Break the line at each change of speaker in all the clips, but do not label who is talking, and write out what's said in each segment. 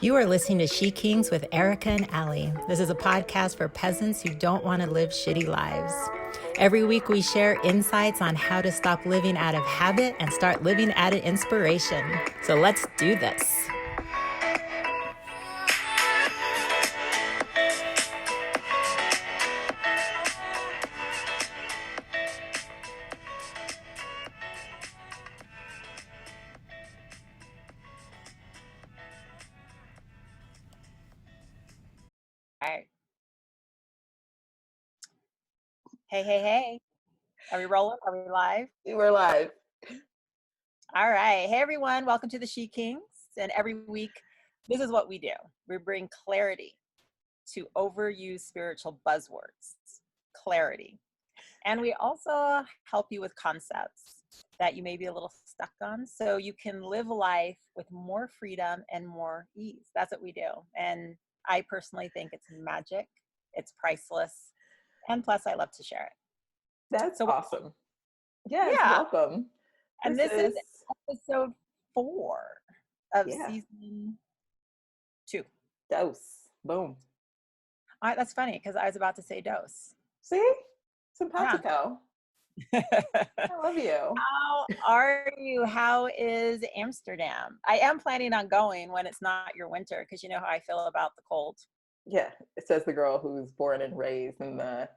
You are listening to SheKings with Erica and Allie. This is a podcast for peasants who don't want to live shitty lives. Every week we share insights on how to stop living out of habit and start living out of inspiration. So let's do this. All right. Hey. Are we rolling? Are we live?
We're live.
All right. Hey, everyone. Welcome to the SheKings. And every week, this is what we do. We bring clarity to overused spiritual buzzwords. Clarity. And we also help you with concepts that you may be a little stuck on so you can live life with more freedom and more ease. That's what we do. And I personally think it's magic. It's priceless. And plus, I love to share it.
That's
So
awesome. Yes,
yeah.
welcome.
And this is episode 4 of season 2.
Dose. Boom.
All right, that's funny because I was about to say dose.
See? Simpatico.
Yeah.
I love you.
How are you? How is Amsterdam? I am planning on going when it's not your winter because you know how I feel about the cold.
Yeah, it says the girl who's born and raised in the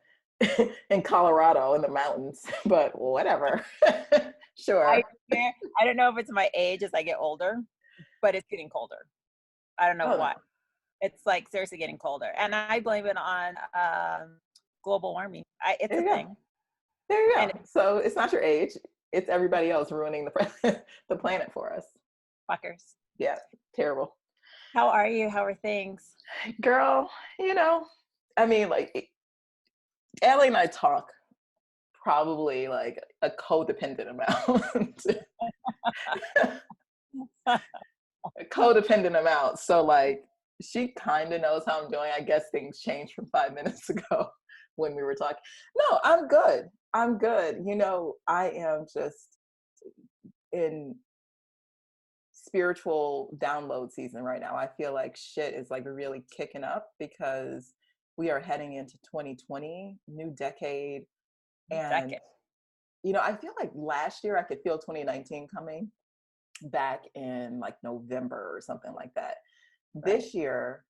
in Colorado in the mountains, but whatever. Sure.
I don't know if it's my age as I get older, but it's getting colder. I don't know why. It's like seriously getting colder, and I blame it on global warming. It's a thing.
There you go. So it's not your age; it's everybody else ruining the planet for us.
Fuckers.
Yeah, terrible.
How are you? How are things?
Girl, I mean, like, Ellie and I talk probably like a codependent amount. A codependent amount. So, like, she kind of knows how I'm doing. I guess things changed from 5 minutes ago when we were talking. No, I'm good. I'm good. I am just in spiritual download season right now. I feel like shit is like really kicking up because we are heading into 2020, new decade. And, I feel like last year I could feel 2019 coming back in like November or something like that. Right. This year,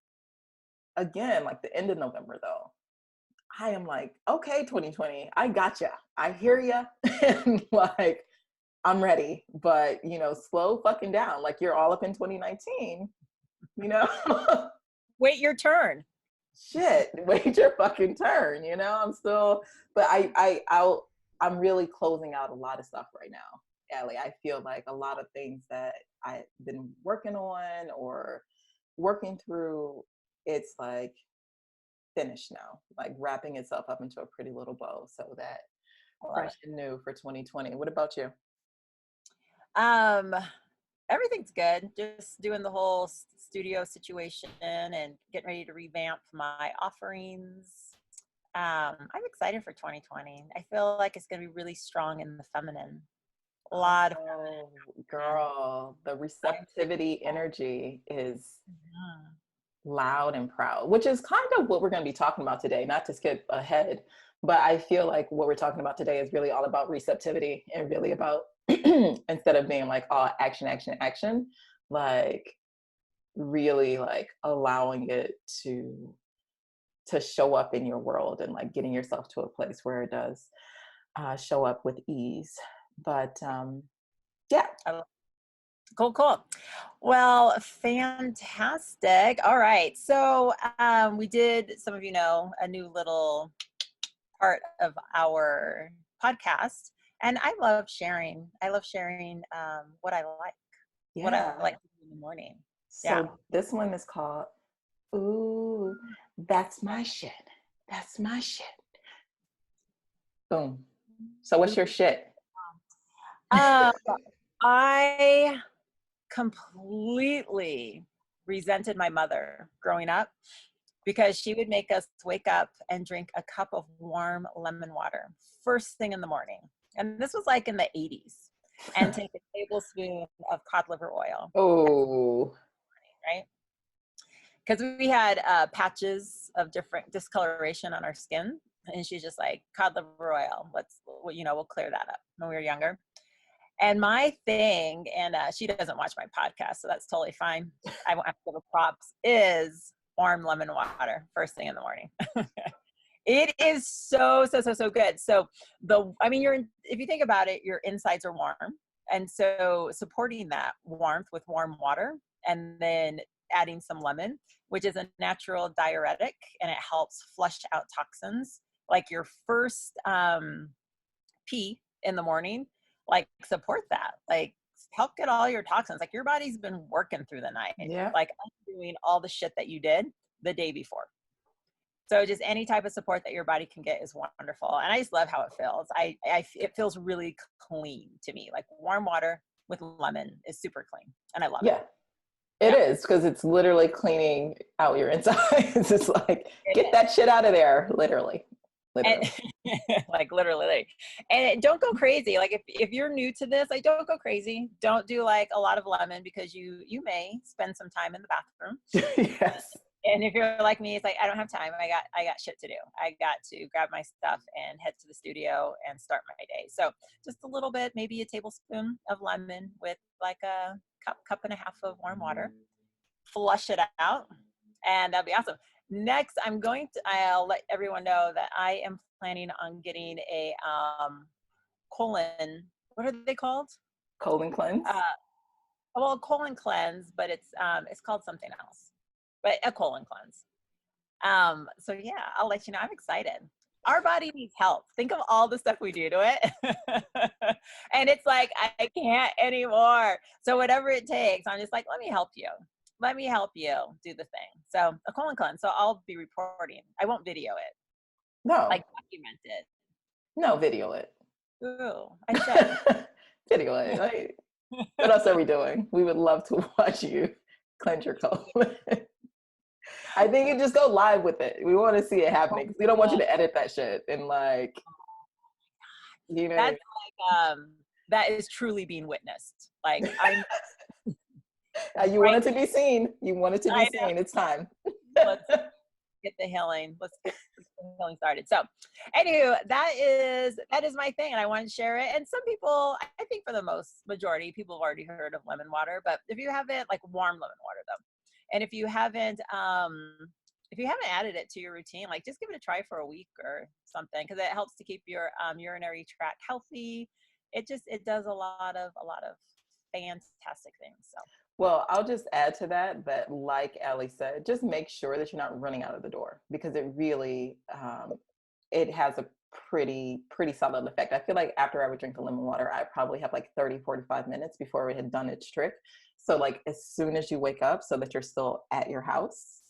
again, like the end of November though, I am like, okay, 2020, I gotcha. I hear ya. And like, I'm ready, but slow fucking down. Like you're all up in 2019,
Wait your turn.
Shit, wait your fucking turn. I'm still, but I'm really closing out a lot of stuff right now, Allie. I feel like a lot of things that I've been working on or working through, it's like finished now, like wrapping itself up into a pretty little bow so that fresh and new for 2020. What about you?
Everything's good. Just doing the whole studio situation and getting ready to revamp my offerings. I'm excited for 2020. I feel like it's going to be really strong in the feminine. A lot of feminine.
Girl, the receptivity energy is loud and proud, which is kind of what we're going to be talking about today. Not to skip ahead, but I feel like what we're talking about today is really all about receptivity and really about instead of being like all action, like really like allowing it to show up in your world and like getting yourself to a place where it does show up with ease. But yeah.
Cool. Well, fantastic. All right. So we did, some of you know, a new little part of our podcast. And I love sharing. What I like.
Yeah.
What I like to do in the morning.
So this one is called, Ooh, That's My Shit. That's my shit. Boom. So what's your shit?
I completely resented my mother growing up because she would make us wake up and drink a cup of warm lemon water first thing in the morning. And this was like in the 80s. And take a tablespoon of cod liver oil.
Oh.
Right? because we had patches of different discoloration on our skin, and she's just like, cod liver oil, we'll clear that up when we were younger. And my thing, and she doesn't watch my podcast, so that's totally fine. I won't have to give her props, is warm lemon water first thing in the morning. It is so good. So if you think about it, your insides are warm. And so supporting that warmth with warm water, and then adding some lemon, which is a natural diuretic, and it helps flush out toxins. Like your first pee in the morning, like support that, like help get all your toxins. Like your body's been working through the night,
Yeah.
like undoing all the shit that you did the day before. So just any type of support that your body can get is wonderful. And I just love how it feels. It feels really clean to me. Like warm water with lemon is super clean, and I love it.
It is, because it's literally cleaning out your insides. It's like, get that shit out of there, literally.
And, like literally. And don't go crazy. Like if you're new to this, like don't go crazy. Don't do like a lot of lemon, because you may spend some time in the bathroom.
Yes.
And if you're like me, it's like, I don't have time. I got shit to do. I got to grab my stuff and head to the studio and start my day. So just a little bit, maybe a tablespoon of lemon with like a cup and a half of warm water. Flush it out, and that'll be awesome. Next, I'll let everyone know that I am planning on getting a colon, what are they called?
Colon cleanse?
Well, colon cleanse, but it's called something else. But a colon cleanse. So yeah, I'll let you know. I'm excited. Our body needs help. Think of all the stuff we do to it. And it's like, I can't anymore. So whatever it takes, I'm just like, let me help you. Let me help you do the thing. So a colon cleanse. So I'll be reporting. I won't video it.
No.
Like document it.
No, video it.
Ooh, I should.
Video it. Like, what else are we doing? We would love to watch you cleanse your colon. I think you just go live with it. We want to see it happening. We don't want you to edit that shit and like, you know.
That's like that is truly being witnessed. Like I'm.
You want it to be seen. You want it to be seen. It's time.
Let's get the healing. Let's get the healing started. So, anywho, that is my thing, and I want to share it. And some people, I think for the majority, people have already heard of lemon water. But if you haven't, like warm lemon water though, and if you haven't added it to your routine, like just give it a try for a week or something, because it helps to keep your urinary tract healthy. It does a lot of fantastic things. So.
Well, I'll just add to that like Allie said, just make sure that you're not running out of the door, because it really, it has a pretty solid effect. I feel like after I would drink the lemon water, I probably have like 30-45 minutes before it had done its trick. So like as soon as you wake up, so that you're still at your house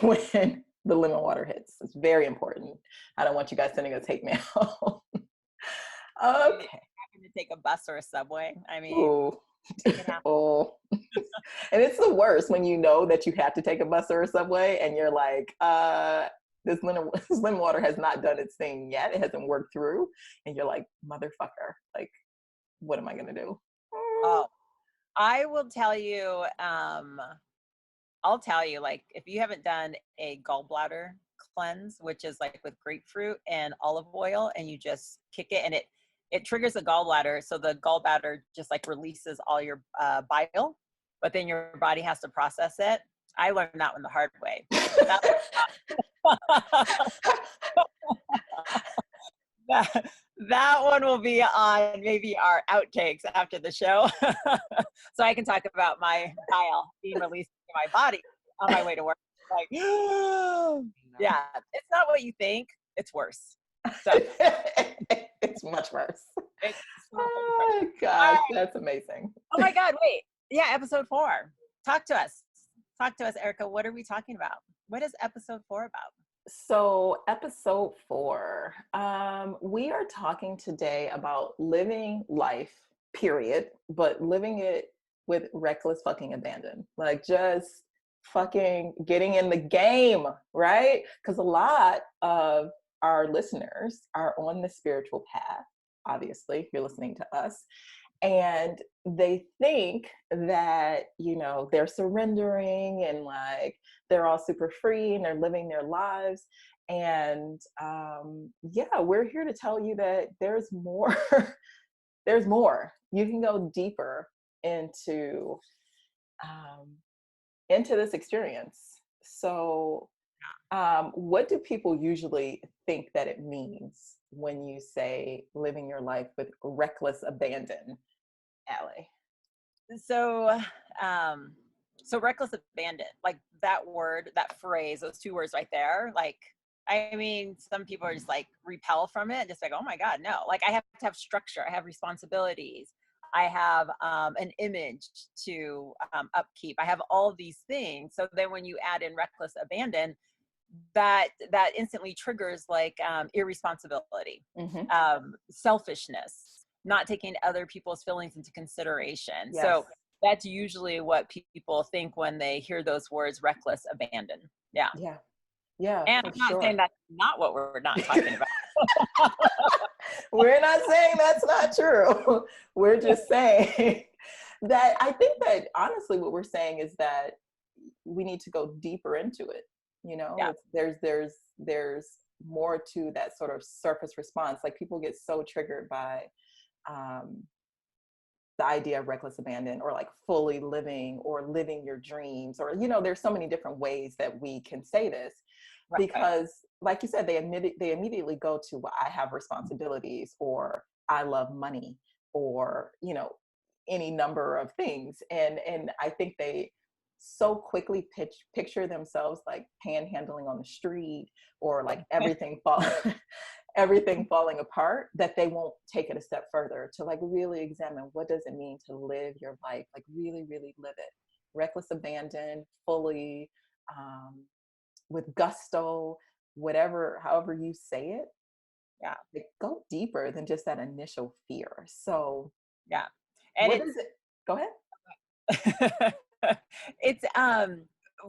when the lemon water hits. It's very important. I don't want you guys sending us hate mail. Okay.
Having to take a bus or a subway. I mean,
ooh. Oh, and it's the worst when you know that you have to take a bus or a subway and you're like, this lemon water has not done its thing yet. It hasn't worked through. And you're like, motherfucker, like, what am I going to do?
Oh, I will tell you, I'll tell you, like, if you haven't done a gallbladder cleanse, which is like with grapefruit and olive oil, and you just kick it, and it triggers the gallbladder. So the gallbladder just like releases all your bile, but then your body has to process it. I learned that one the hard way. That one will be on maybe our outtakes after the show. So I can talk about my bile being released to my body on my way to work. Like, yeah, it's not what you think. It's worse. So.
It's much worse. Oh my gosh, that's amazing.
Oh my God, wait. Yeah, episode 4. Talk to us, Erica. What are we talking about? What is episode 4 about?
So episode 4, we are talking today about living life, period, but living it with reckless fucking abandon. Like just fucking getting in the game, right? Because a lot of our listeners are on the spiritual path. Obviously, if you're listening to us, And they think that, you know, they're surrendering and like they're all super free and they're living their lives. And yeah, we're here to tell you that there's more. There's more. You can go deeper into um, into this experience. So, what do people usually think that it means when you say living your life with reckless abandon, Allie?
So, um, so reckless abandon, like that word, that phrase, those two words right there, like, I mean, some people are just like repel from it, just like, oh my God, no. Like I have to have structure, I have responsibilities, I have an image to upkeep, I have all these things. So then when you add in reckless abandon, that instantly triggers like irresponsibility,
Hmm.
selfishness, not taking other people's feelings into consideration.
Yes.
So that's usually what people think when they hear those words, reckless abandon. Yeah.
Yeah. Yeah,
And
for
I'm not saying
sure.
that's not what we're not talking about.
We're not saying that's not true. We're just saying that I think that honestly, what we're saying is that we need to go deeper into it. You know,
Yeah.
it's there's more to that sort of surface response. Like people get so triggered by um, the idea of reckless abandon or like fully living or living your dreams, or you know, there's so many different ways that we can say this
Right.
because like you said, they immediately go to, well, I have responsibilities, or I love money, or you know, any number of things. And I think they so quickly picture themselves like panhandling on the street, or like everything fall everything falling apart, that they won't take it a step further to like really examine what does it mean to live your life, like really, really live it. Reckless abandon, fully, um, with gusto, whatever, however you say it,
Yeah.
like go deeper than just that initial fear. So,
Yeah. And
what
it's,
is it? Go ahead.
it's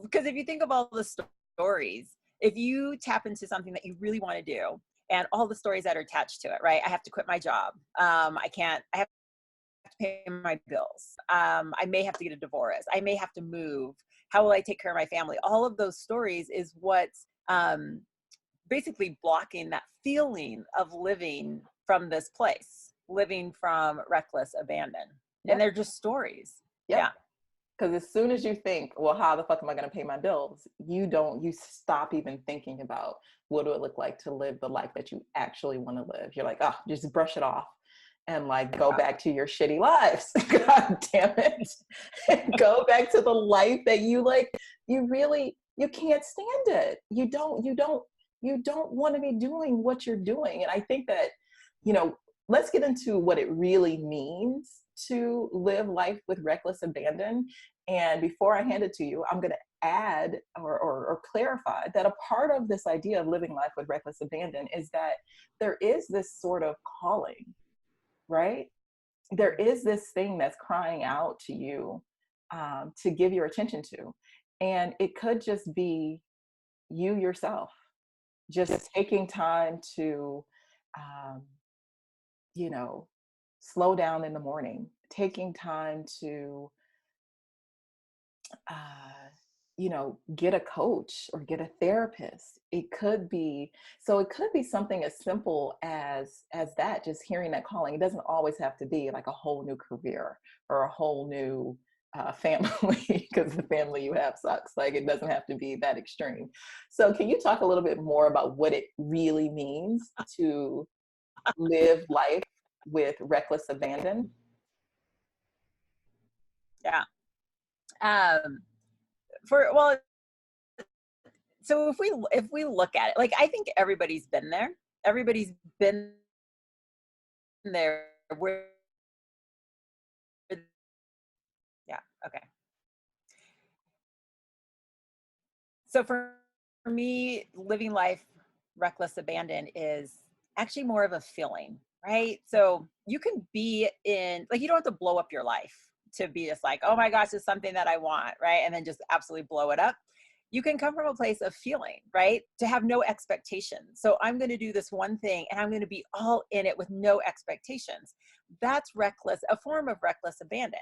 because if you think of all the stories, if you tap into something that you really want to do and all the stories that are attached to it, right? I have to quit my job. I can't, I have to pay my bills. I may have to get a divorce. I may have to move. How will I take care of my family? All of those stories is what's basically blocking that feeling of living from this place, living from reckless abandon. And
Yep.
they're just stories. Yeah.
Yep. Because as soon as you think, well, how the fuck am I going to pay my bills? You stop even thinking about what do it look like to live the life that you actually want to live. You're like, oh, just brush it off and like go back to your shitty lives. God damn it. And go back to the life that you like, you really, you can't stand it. You don't want to be doing what you're doing. And I think that, you know, let's get into what it really means to live life with reckless abandon. And before I hand it to you, I'm going to add or clarify that a part of this idea of living life with reckless abandon is that there is this sort of calling, right? There is this thing that's crying out to you, to give your attention to. And it could just be you yourself, just taking time to, um, you know, slow down in the morning, taking time to, uh, you know, get a coach or get a therapist. It could be, so it could be something as simple as that, just hearing that calling. It doesn't always have to be like a whole new career or a whole new family, because the family you have sucks. Like it doesn't have to be that extreme. So can you talk a little bit more about what it really means to live life with reckless abandon?
Yeah. Um, for well, so if we look at it, like I think everybody's been there. Everybody's been there. Where, yeah. Okay. So for me, living life reckless abandon is actually more of a feeling, right? So you can be in, like, you don't have to blow up your life to be just like, oh my gosh, it's something that I want, right? And then just absolutely blow it up. You can come from a place of feeling, right? To have no expectations. So I'm going to do this one thing and I'm going to be all in it with no expectations. That's reckless, a form of reckless abandon,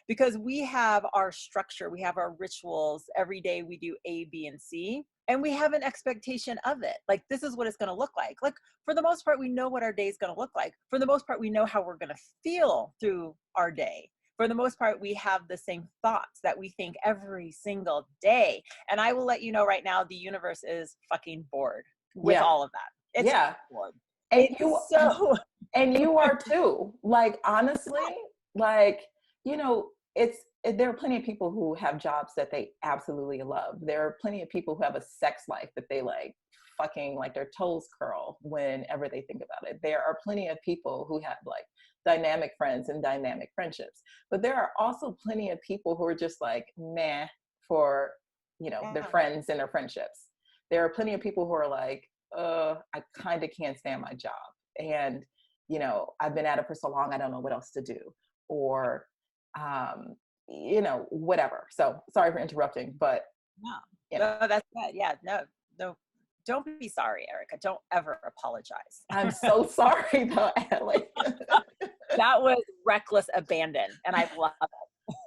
because we have our structure, we have our rituals. Every day we do A, B, and C, and we have an expectation of it. Like, this is what it's going to look like. Like, for the most part, we know what our day is going to look like. For the most part, we know how we're going to feel through our day. For the most part, we have the same thoughts that we think every single day. And I will let you know right now, the universe is fucking bored with
Yeah.
all of that. It's
Yeah.
bored.
And
It's
you
so
and you are too. Like, honestly, like, there are plenty of people who have jobs that they absolutely love. There are plenty of people who have a sex life that they like fucking like their toes curl whenever they think about it. There are plenty of people who have like dynamic friends and dynamic friendships. But there are also plenty of people who are just like meh for, their
yeah.
friends and their friendships. There are plenty of people who are like, I kind of can't stand my job. And, I've been at it for so long, I don't know what else to do. Or, whatever. So sorry for interrupting, but
No,
you know,
no, that's good. Yeah, no, no, don't be sorry, Erica. Don't ever apologize.
I'm so sorry though, Allie.
That was reckless abandon, and I love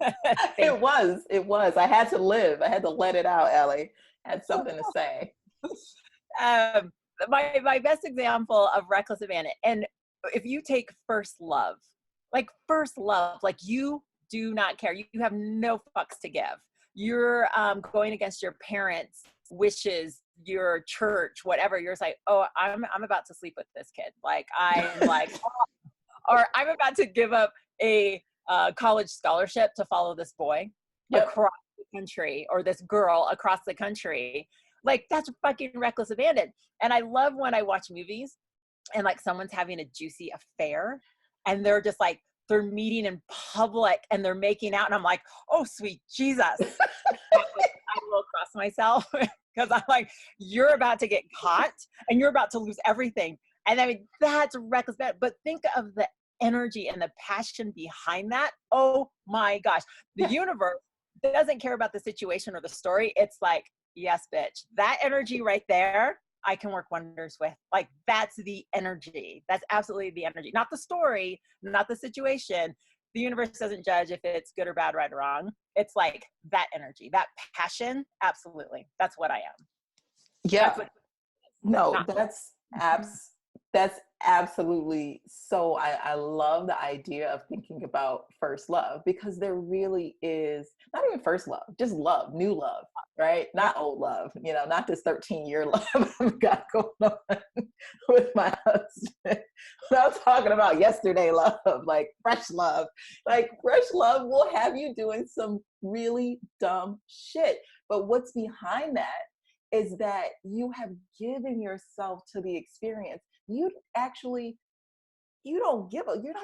it. Thank
It was. I had to live. I had to let it out, Allie. I had something to say.
you. My best example of reckless abandon, and if you take first love, like you do not care. You have no fucks to give. You're going against your parents' wishes, your church, whatever. You're just like, oh, I'm about to sleep with this kid. Like I'm like, or I'm about to give up a college scholarship to follow this boy
Yep.
across the country, or this girl across the country. Like, that's fucking reckless abandon. And I love when I watch movies and like someone's having a juicy affair and they're just like, they're meeting in public and they're making out. And I'm like, oh, sweet Jesus. I will cross myself because I'm like, you're about to get caught and you're about to lose everything. And I mean, that's reckless. But think of the energy and the passion behind that. Oh my gosh. The universe doesn't care about the situation or the story. It's like, yes, bitch, that energy right there, I can work wonders with. Like, that's the energy. That's absolutely the energy, not the story, not the situation. The universe doesn't judge if it's good or bad, right or wrong. It's like that energy, that passion. Absolutely. That's what I am.
Yeah.
That's what,
No,
not.
that's absolutely so. I love the idea of thinking about first love, because there really is not even first love, just love, new love, right? Not old love, not this 13-year love I've got going on with my husband. I'm talking about yesterday love, like fresh love. Like, fresh love will have you doing some really dumb shit. But what's behind that is that you have given yourself to the experience. You're not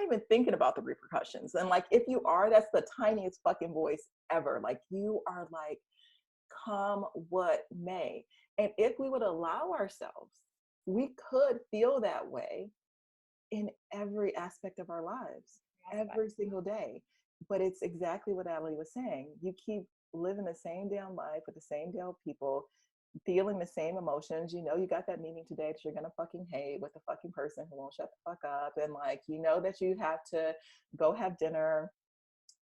even thinking about the repercussions. And like, if you are, that's the tiniest fucking voice ever. Like, you are like, come what may. And if we would allow ourselves, we could feel that way in every aspect of our lives, every single day. But it's exactly what Allie was saying. You keep living the same damn life with the same damn people, feeling the same emotions. You got that meeting today that you're gonna fucking hate with the fucking person who won't shut the fuck up, and like, that you have to go have dinner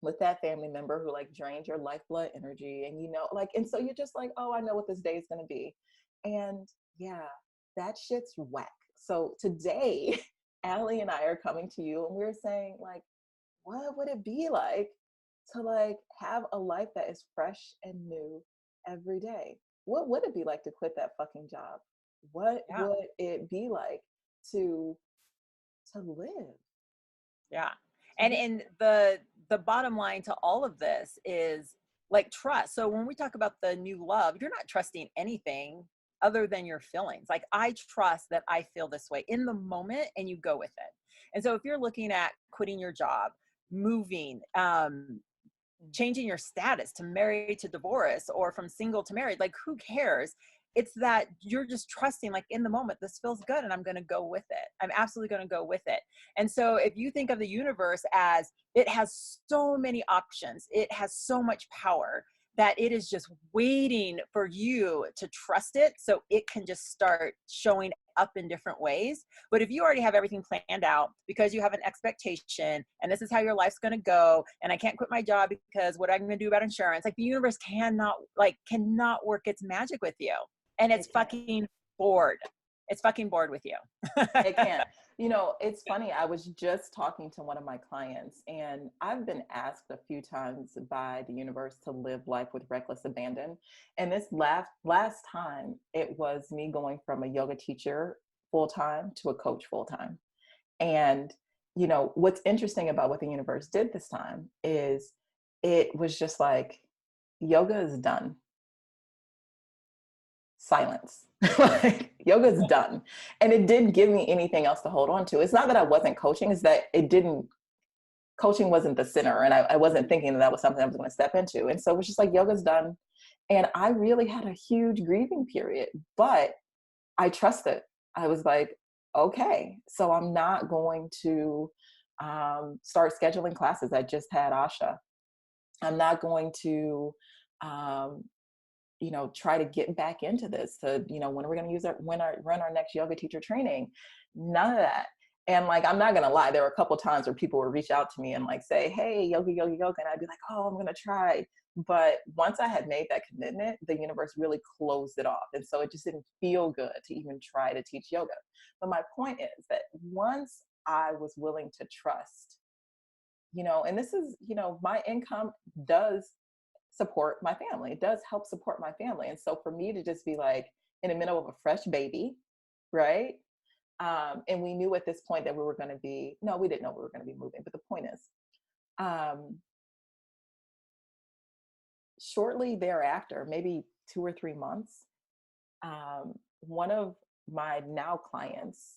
with that family member who like drains your lifeblood energy, and like, and so you're just like, oh, I know what this day is gonna be. And yeah, that shit's whack. So today Allie and I are coming to you and we're saying, like, what would it be like to like have a life that is fresh and new every day? What would it be like to quit that fucking job? What would it be like to live?
Yeah. And the bottom line to all of this is like trust. So when we talk about the new love, you're not trusting anything other than your feelings. Like, I trust that I feel this way in the moment, and you go with it. And so if you're looking at quitting your job, moving, changing your status to married to divorce, or from single to married, like, who cares? It's that you're just trusting, like, in the moment, this feels good and I'm going to go with it. I'm absolutely going to go with it. And so if you think of the universe as it has so many options, it has so much power, that it is just waiting for you to trust it so it can just start showing up in different ways. But if you already have everything planned out because you have an expectation and this is how your life's going to go, and I can't quit my job because what I'm going to do about insurance, like the universe cannot work its magic with you. And it's
It can't.
fucking bored. It's fucking bored with you.
It can't. You know, it's funny. I was just talking to one of my clients, and I've been asked a few times by the universe to live life with reckless abandon. And this last time, it was me going from a yoga teacher full time to a coach full time. And you know, what's interesting about what the universe did this time is it was just like, yoga is done. Silence. Like, yoga's done. And it didn't give me anything else to hold on to. It's not that I wasn't coaching, it's that coaching wasn't the center. And I wasn't thinking that was something I was going to step into. And so it was just like, yoga's done. And I really had a huge grieving period, but I trusted. I was like, okay, so I'm not going to start scheduling classes. I just had Asha. I'm not going to um, try to get back into this to, when are we going to run our next yoga teacher training? None of that. And like, I'm not going to lie, there were a couple times where people would reach out to me and like say, hey, yoga, yoga, yoga. And I'd be like, oh, I'm going to try. But once I had made that commitment, the universe really closed it off. And so it just didn't feel good to even try to teach yoga. But my point is that once I was willing to trust, and this is, my income does support my family. It does help support my family. And so for me to just be like in the middle of a fresh baby, right? And we knew at this point that we were going to be, no, we didn't know we were going to be moving. But the point is, shortly thereafter, maybe 2 or 3 months, one of my now clients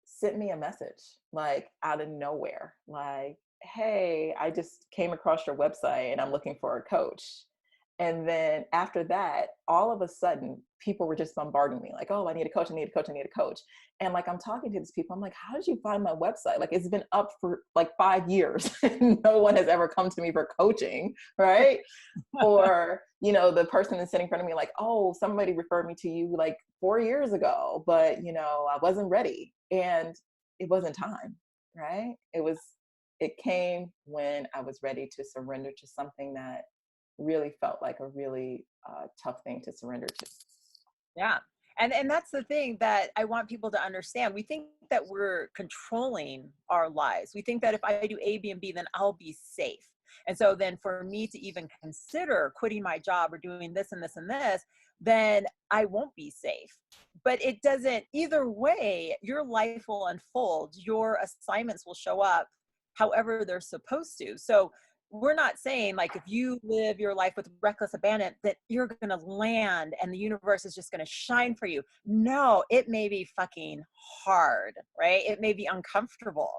sent me a message like out of nowhere, like, hey, I just came across your website and I'm looking for a coach. And then after that, all of a sudden, people were just bombarding me like, oh, I need a coach, I need a coach, I need a coach. And like, I'm talking to these people, I'm like, how did you find my website? Like, it's been up for like 5 years. No one has ever come to me for coaching, right? Or, the person that's sitting in front of me like, oh, somebody referred me to you like 4 years ago, but, I wasn't ready. And it wasn't time, right? It came when I was ready to surrender to something that really felt like a really tough thing to surrender to.
Yeah. And that's the thing that I want people to understand. We think that we're controlling our lives. We think that if I do A, B, and B, then I'll be safe. And so then for me to even consider quitting my job or doing this and this and this, then I won't be safe. But it doesn't, either way, your life will unfold. Your assignments will show up however they're supposed to. So we're not saying like if you live your life with reckless abandon that you're going to land and the universe is just going to shine for you. No, it may be fucking hard, right? It may be uncomfortable.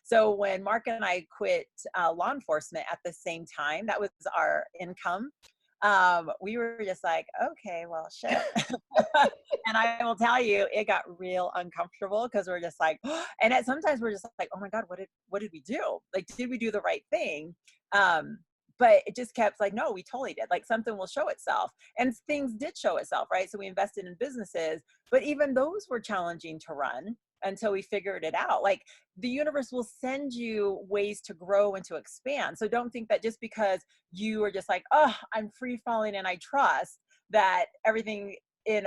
So when Mark and I quit law enforcement at the same time, that was our income. We were just like, okay, well, shit. And I will tell you, it got real uncomfortable because we're just like, and sometimes we're just like, oh my God, what did we do? Like, did we do the right thing? But it just kept like, no, we totally did. Like something will show itself, and things did show itself, right? So we invested in businesses, but even those were challenging to run until we figured it out. Like the universe will send you ways to grow and to expand. So don't think that just because you are just like, oh, I'm free falling and I trust that everything in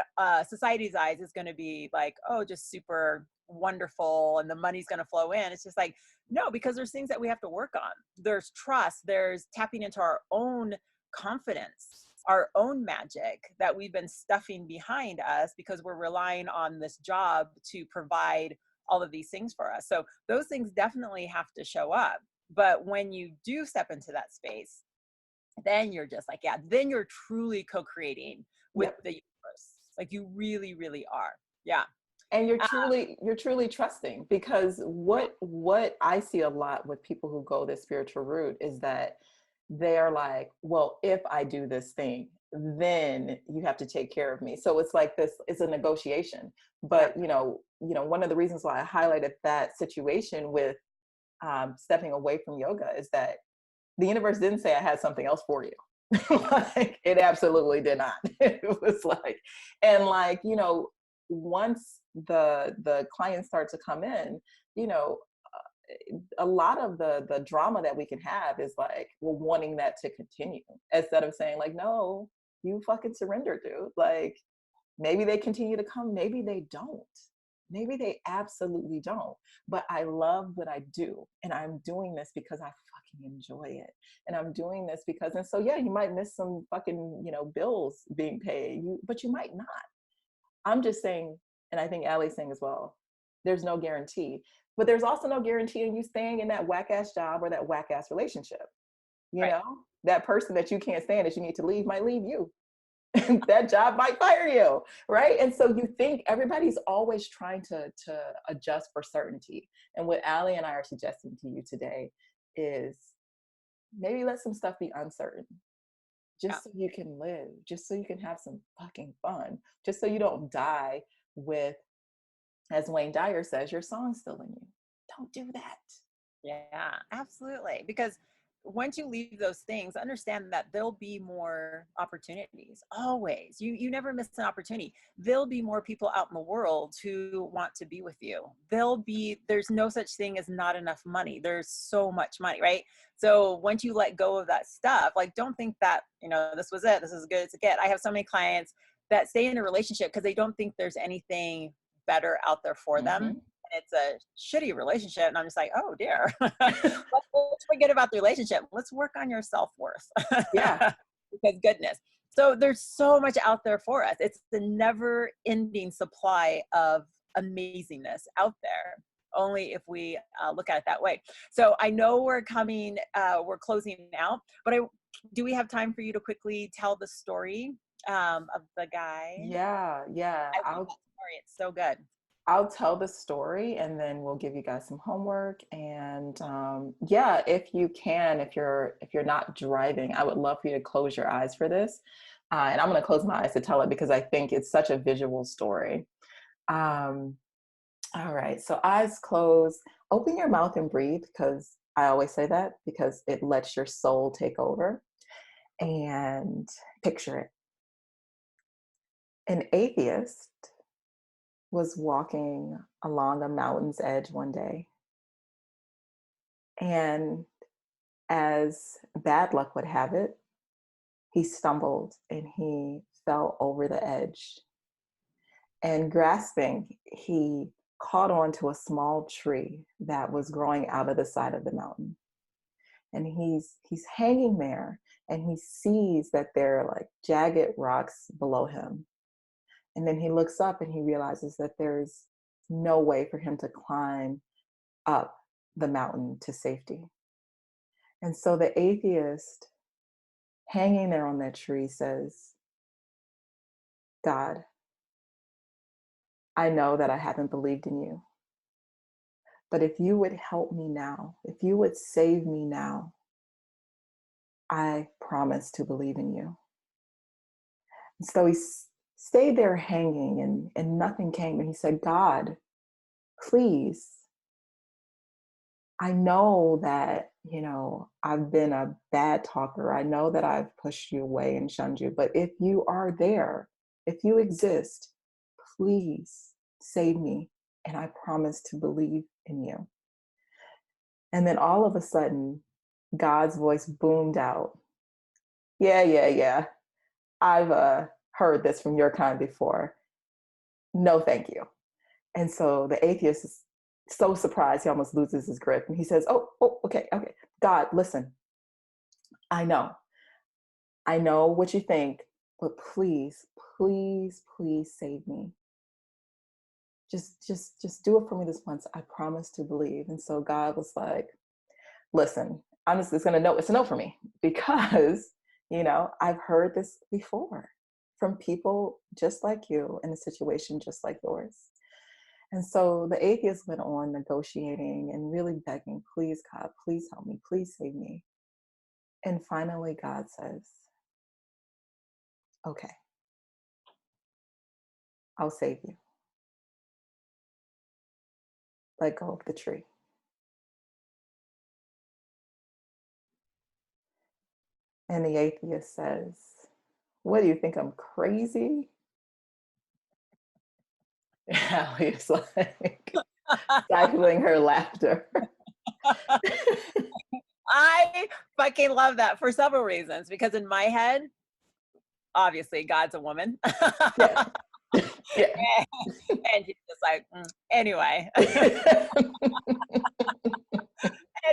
society's eyes is going to be like, oh, just super wonderful and the money's going to flow in. It's just like, no, because there's things that we have to work on. There's trust, there's tapping into our own confidence, our own magic that we've been stuffing behind us because we're relying on this job to provide all of these things for us. So those things definitely have to show up. But when you do step into that space, then you're just like, yeah, then you're truly co-creating with
Yep.
the universe. Like you really, really are. Yeah.
And you're truly trusting, because what I see a lot with people who go this spiritual route is that they're like, well, if I do this thing, then you have to take care of me. So it's like this, it's a negotiation. But
Yep.
one of the reasons why I highlighted that situation with stepping away from yoga is that the universe didn't say I had something else for you. Like, it absolutely did not. It was like, and like, once the clients start to come in, you know, a lot of the drama that we can have is like we're wanting that to continue instead of saying like, no, you fucking surrender, dude. Like, maybe they continue to come, maybe they don't. Maybe they absolutely don't. But I love what I do. And I'm doing this because I fucking enjoy it. And I'm doing this because, and so yeah, you might miss some fucking, bills being paid, but you might not. I'm just saying, and I think Allie's saying as well, there's no guarantee. But there's also no guarantee in you staying in that whack ass job or that whack ass relationship.
Right.
That person that you can't stand that you need to leave might leave you. That job might fire you, right? And so you think everybody's always trying to adjust for certainty. And what Allie and I are suggesting to you today is maybe let some stuff be uncertain,
Yeah.
just so you can live, just so you can have some fucking fun, just so you don't die with, as Wayne Dyer says, your song's still in you. Don't do that.
Yeah, absolutely. Because once you leave those things, understand that there'll be more opportunities. Always. You never miss an opportunity. There'll be more people out in the world who want to be with you. There's no such thing as not enough money. There's so much money, right? So once you let go of that stuff, like don't think that, this was it. This is as good as it get. I have so many clients that stay in a relationship because they don't think there's anything better out there for them.
Mm-hmm.
It's a shitty relationship. And I'm just like, oh dear, let's forget about the relationship. Let's work on your self-worth.
Yeah.
Because goodness. So there's so much out there for us. It's the never ending supply of amazingness out there. Only if we look at it that way. So I know we're closing out, but do we have time for you to quickly tell the story of the guy?
Yeah. Yeah.
I love that story. It's so good.
I'll tell the story and then we'll give you guys some homework. And yeah, if you can, if you're not driving, I would love for you to close your eyes for this. And I'm going to close my eyes to tell it because I think it's such a visual story. All right, so eyes closed. Open your mouth and breathe, because I always say that because it lets your soul take over. And picture it. An atheist was walking along a mountain's edge one day. And as bad luck would have it, he stumbled and he fell over the edge. And grasping, he caught onto a small tree that was growing out of the side of the mountain. And he's hanging there and he sees that there are like jagged rocks below him. And then he looks up and he realizes that there's no way for him to climb up the mountain to safety. And so the atheist hanging there on that tree says, God, I know that I haven't believed in you, but if you would help me now, if you would save me now, I promise to believe in you. And so he stayed there hanging and nothing came. And he said, God, please, I know that, I've been a bad talker. I know that I've pushed you away and shunned you, but if you are there, if you exist, please save me. And I promise to believe in you. And then all of a sudden, God's voice boomed out. Yeah, yeah, yeah. I've heard this from your kind before. No, thank you. And so the atheist is so surprised, he almost loses his grip. And he says, okay. God, listen, I know. I know what you think, but please, please, please save me. Just do it for me this once. I promise to believe. And so God was like, listen, I'm just it's gonna know it's a no for me because I've heard this before from people just like you in a situation just like yours. And so the atheist went on negotiating and really begging, please, God, please help me, please save me. And finally, God says, okay, I'll save you. Let go of the tree. And the atheist says, what do you think? I'm crazy? Allie's like stifling her laughter.
I fucking love that for several reasons, because in my head, obviously God's a woman.
Yeah. Yeah.
And he's just like, anyway. And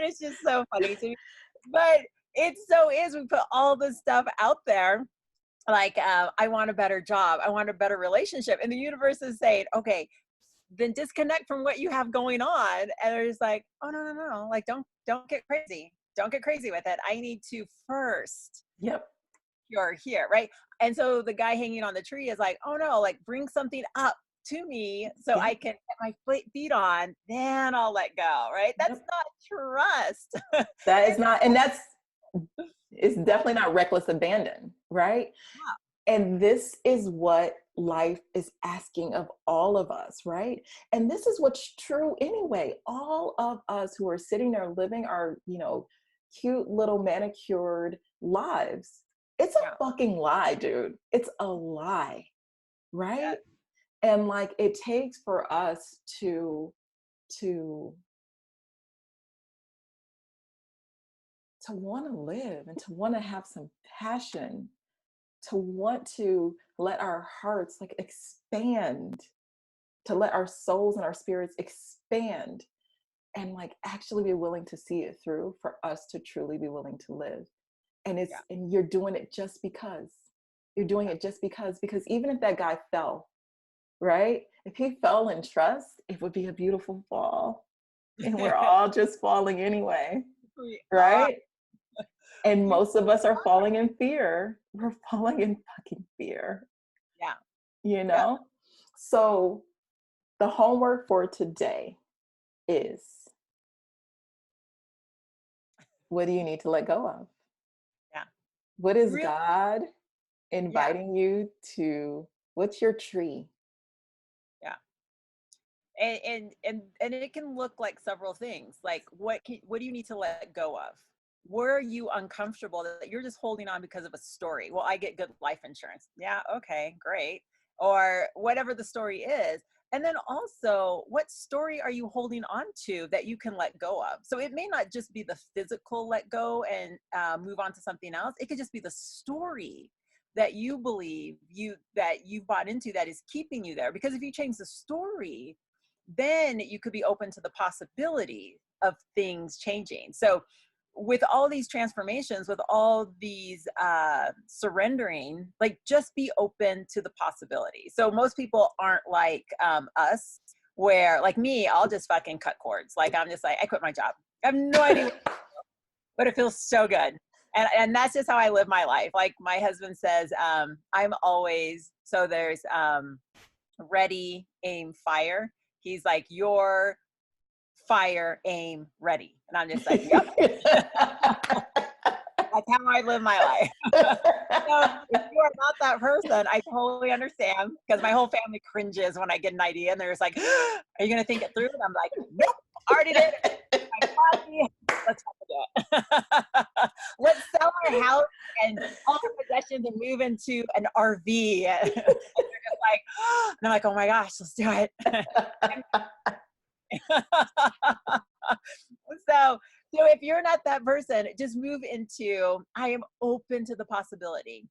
it's just so funny to me. But it so is, we put all this stuff out there, like, I want a better job, I want a better relationship. And the universe is saying, okay, then disconnect from what you have going on. And they're just like, oh no, no, no. Like, don't get crazy. Don't get crazy with it. I need to first
Yep.
you're here, right? And so the guy hanging on the tree is like, oh no, like bring something up to me so I
Yep.
can get my feet on, then I'll let go, right? That's
Yep.
not trust.
That is
It's
not, and that's, it's definitely not reckless abandon, right?
not.
And this is what life is asking of all of us, right? And this is what's true anyway. All of us who are sitting there living our, cute little manicured lives. It's a
Yeah.
fucking lie, dude. It's a lie,
Yeah.
right? And like it takes for us to want to live and to want to have some passion, to want to let our hearts like expand, to let our souls and our spirits expand, and like actually be willing to see it through for us to truly be willing to live. And
Yeah.
you're doing it just because. You're doing
Yeah.
it just because even if that guy fell, right? If he fell in trust, it would be a beautiful fall. And we're all just falling anyway,
We are.
right? And
We
most of us are
are.
falling in fear. We're falling in fucking fear,
Yeah.
you
Yeah.
know? So the homework for today is, what do you need to let go of?
Yeah.
What is
Really.
God
Yeah.
inviting you to? What's your tree?
Yeah. And it can look like several things. Like, what do you need to let go of? Where are you uncomfortable that you're just holding on because of a story? Well, I get good life insurance. Yeah, okay, great. Or whatever the story is. And then also, what story are you holding on to that you can let go of? So it may not just be the physical let go and move on to something else. It could just be the story that you believe that you bought into that is keeping you there. Because if you change the story, then you could be open to the possibility of things changing. So with all these transformations, with all these surrendering, like just be open to the possibility. So most people aren't like us, where like me, I'll just fucking cut cords. Like I'm just like, I quit my job. I have no idea, but it feels so good. And that's just how I live my life. Like my husband says, I'm always, so there's ready, aim, fire. He's like, you're fire, aim, ready. And I'm just like, yep. That's how I live my life. So if you are not that person, I totally understand, because my whole family cringes when I get an idea and they're just like, are you going to think it through? And I'm like, nope, already did it. My body, let's do it. Let's sell our house and all our possessions and move into an RV. And they're just like, and I'm like, oh my gosh, let's do it. so if you're not that person, just move into, I am open to the possibility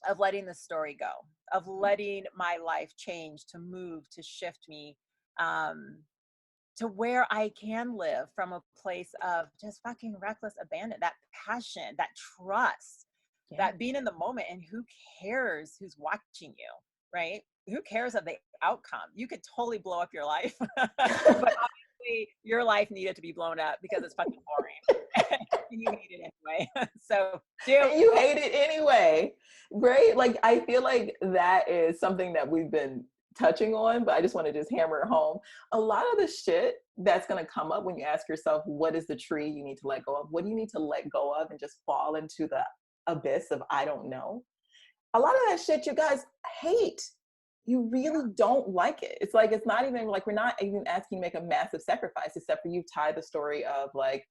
of letting the story go, of letting my life change, to move, to shift me um, to where I can live from a place of just fucking reckless abandon, that passion, that trust,
Yeah.
that being in the moment. And who cares who's watching you, right? Who cares of the outcome? You could totally blow up your life, but obviously your life needed to be blown up because it's fucking boring. And you hate it anyway. So
You hate it anyway, right? Like I feel like that is something that we've been touching on, but I just want to just hammer it home. A lot of the shit that's going to come up when you ask yourself, what is the tree you need to let go of? What do you need to let go of and just fall into the abyss of I don't know? A lot of that shit you guys hate. You really don't like it. It's like, it's not even like, we're not even asking you to make a massive sacrifice, except for you tie the story of like,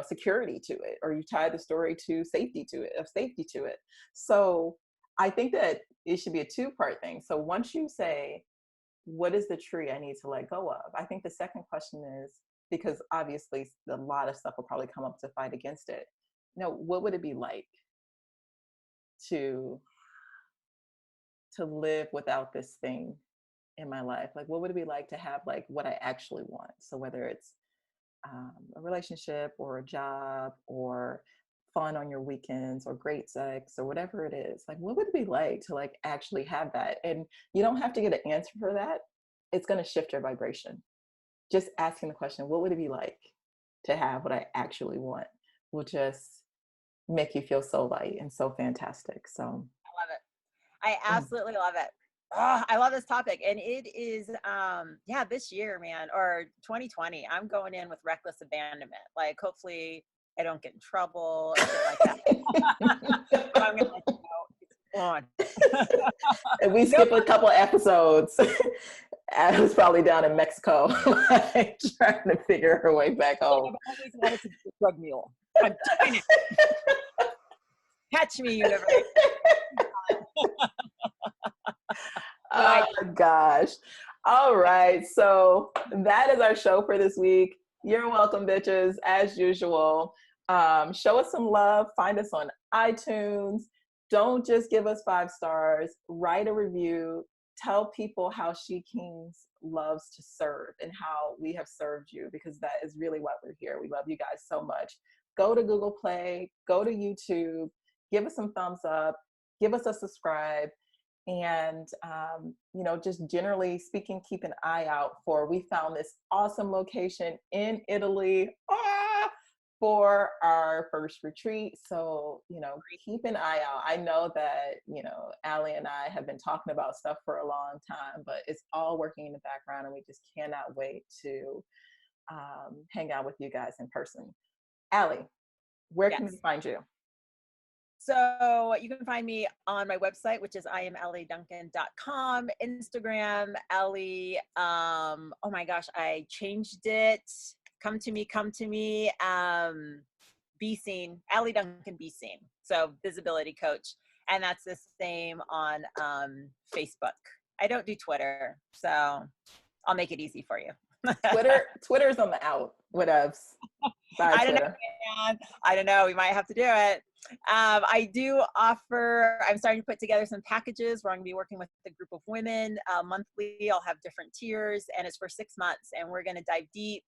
security to it, or you tie the story to safety to it, of safety to it. So I think that it should be a two-part thing. So once you say, what is the tree I need to let go of? I think the second question is, because obviously a lot of stuff will probably come up to fight against it. What would it be like to live without this thing in my life? Like, what would it be like to have like what I actually want? So whether it's a relationship or a job or fun on your weekends or great sex or whatever it is, like what would it be like to like actually have that? And you don't have to get an answer for that. It's going to shift your vibration. Just asking the question, what would it be like to have what I actually want, will just make you feel so light and so fantastic. So
I love it. I
mm.
absolutely love it. Oh, I love this topic. And it is, yeah, this year, man, or 2020, I'm going in with reckless abandonment. Like, hopefully I don't get in trouble or shit like that. But I'm going to let you know it's on.
And we
No,
skipped a couple episodes. I was probably down in Mexico, like, trying to figure her way back home.
I've always wanted to be a drug mule. I'm doing it. Catch me, universe.
Oh my gosh. All right. So that is our show for this week. You're welcome, bitches, as usual. Show us some love. Find us on iTunes. Don't just give us 5 stars. Write a review. Tell people how SheKings loves to serve and how we have served you, because that is really why we're here. We love you guys so much. Go to Google Play. Go to YouTube. Give us some thumbs up. Give us a subscribe. And just generally speaking, keep an eye out for, we found this awesome location in Italy for our first retreat. So keep an eye out. I know that Allie and I have been talking about stuff for a long time, but it's all working in the background, and we just cannot wait to hang out with you guys in person. Allie, where can we find you?
So you can find me on my website, which is IamEllieDuncan.com, Instagram, Ellie. Oh my gosh, I changed it. Come to me. Be seen, Ellie Duncan, be seen. So visibility coach. And that's the same on Facebook. I don't do Twitter, so I'll make it easy for you.
Twitter's on the out. Whatevs. Bye, Twitter.
I don't know. We might have to do it. I do offer, I'm starting to put together some packages where I'm going to be working with a group of women monthly. I'll have different tiers, and it's for 6 months. And we're going to dive deep,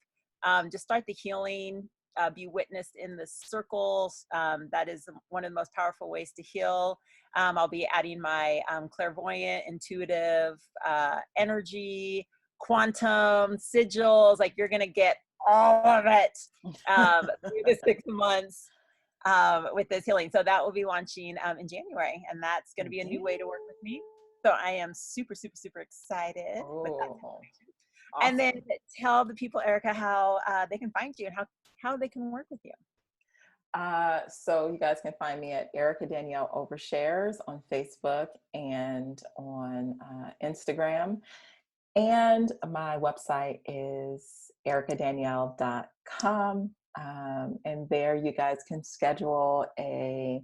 just start the healing, be witnessed in the circles. That is one of the most powerful ways to heal. I'll be adding my clairvoyant, intuitive energy, quantum, sigils. Like, you're going to get all of it through the 6 months with this healing. So that will be launching in January, and that's going to be a new way to work with me. So I am super, super, super excited with that.
Awesome.
And then tell the people, Erica, how they can find you and how they can work with you.
So you guys can find me at Erica Danielle Overshares on Facebook and on Instagram. And my website is ericadanielle.com. And there you guys can schedule a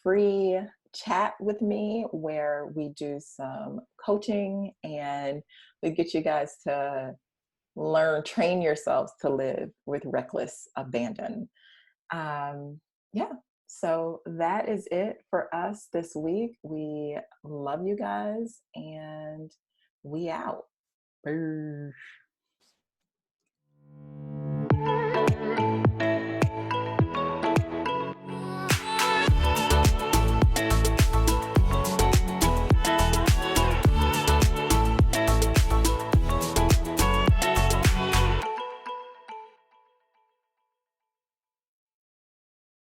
free chat with me where we do some coaching, and we get you guys to train yourselves to live with reckless abandon. So that is it for us this week. We love you guys, and we out. Bye.